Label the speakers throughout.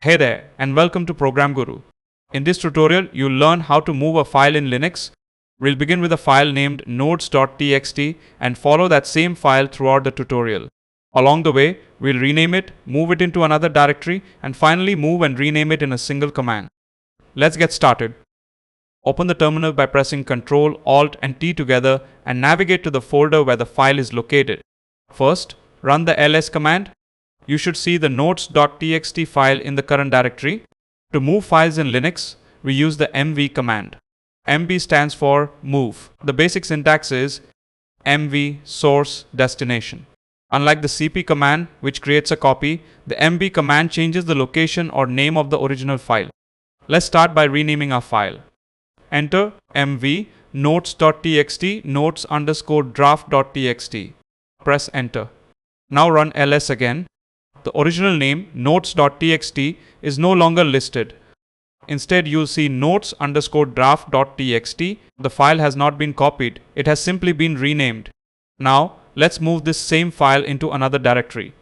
Speaker 1: Hey there, and welcome to Program Guru. In this tutorial, you'll learn how to move a file in Linux. We'll begin with a file named notes.txt and follow that same file throughout the tutorial. Along the way, we'll rename it, move it into another directory, and finally move and rename it in a single command. Let's get started. Open the terminal by pressing Ctrl, Alt, and T together and navigate to the folder where the file is located. First, run the ls command. You should see the notes.txt file in the current directory. To move files in Linux, we use the mv command. mv stands for move. The basic syntax is mv source destination. Unlike the cp command, which creates a copy, the mv command changes the location or name of the original file. Let's start by renaming our file. Enter mv notes.txt notes_draft.txt. Press enter. Now run ls again. The original name notes.txt is no longer listed. Instead, you'll see notes_draft.txt. The file has not been copied, it has simply been renamed. Now, let's move this same file into another directory.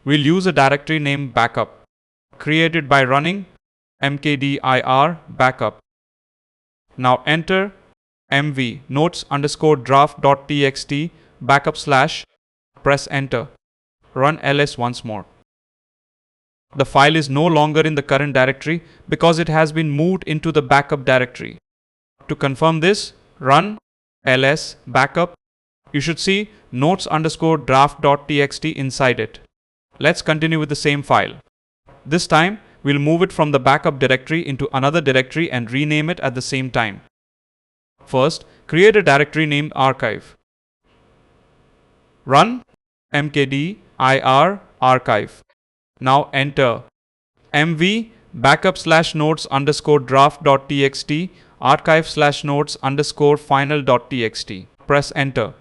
Speaker 1: We'll use a directory named backup, created by running mkdir backup. Now enter mv notes_draft.txt backup/. Press enter. Run ls once more. The file is no longer in the current directory because it has been moved into the backup directory. To confirm this, run ls backup. You should see notes_draft.txt inside it. Let's continue with the same file. This time, we'll move it from the backup directory into another directory and rename it at the same time. First, create a directory named archive. Run mkdir archive. Now enter mv backup/notes_draft.txt archive/notes_final.txt. Press enter.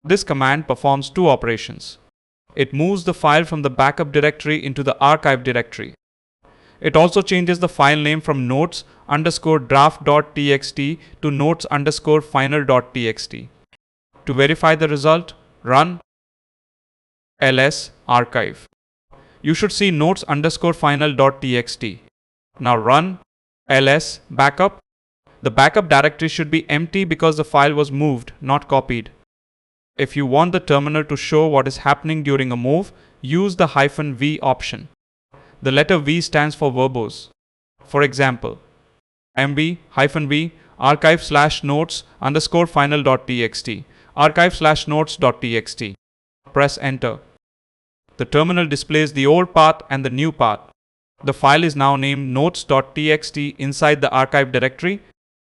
Speaker 1: This command performs two operations. It moves the file from the backup directory into the archive directory. It also changes the file name from notes_draft.txt to notes_final.txt. To verify the result, run ls archive. You should see notes_final.txt. Now run ls backup. The backup directory should be empty because the file was moved, not copied. If you want the terminal to show what is happening during a move, use the -v option. The letter V stands for verbose. For example, mv -v archive/notes_final.txt archive/notes.txt. Press enter. The terminal displays the old path and the new path. The file is now named notes.txt inside the archive directory.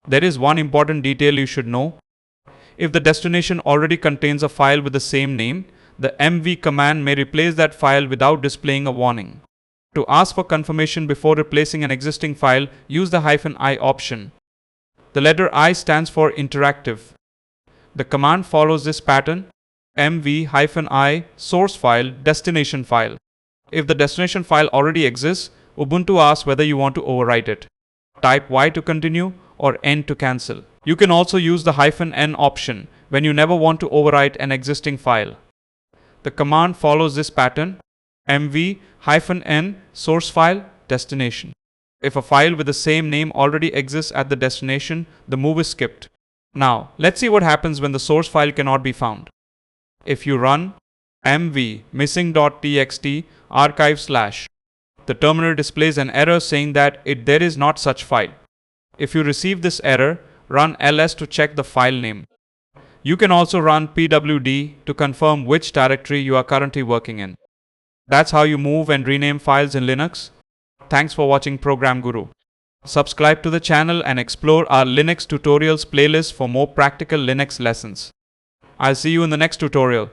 Speaker 1: There is one important detail you should know. If the destination already contains a file with the same name, the mv command may replace that file without displaying a warning. To ask for confirmation before replacing an existing file, use the -i option. The letter I stands for interactive. The command follows this pattern: mv-i source file destination file. If the destination file already exists, Ubuntu asks whether you want to overwrite it. Type Y to continue or N to cancel. You can also use the -n option when you never want to overwrite an existing file. The command follows this pattern: mv-n source file destination. If a file with the same name already exists at the destination, the move is skipped. Now, let's see what happens when the source file cannot be found. If you run mv missing.txt archive/, the terminal displays an error saying that there is not such file. If you receive this error, run ls to check the file name. You can also run pwd to confirm which directory you are currently working in. That's how you move and rename files in Linux. Thanks for watching Program Guru. Subscribe to the channel and explore our Linux tutorials playlist for more practical Linux lessons. I'll see you in the next tutorial.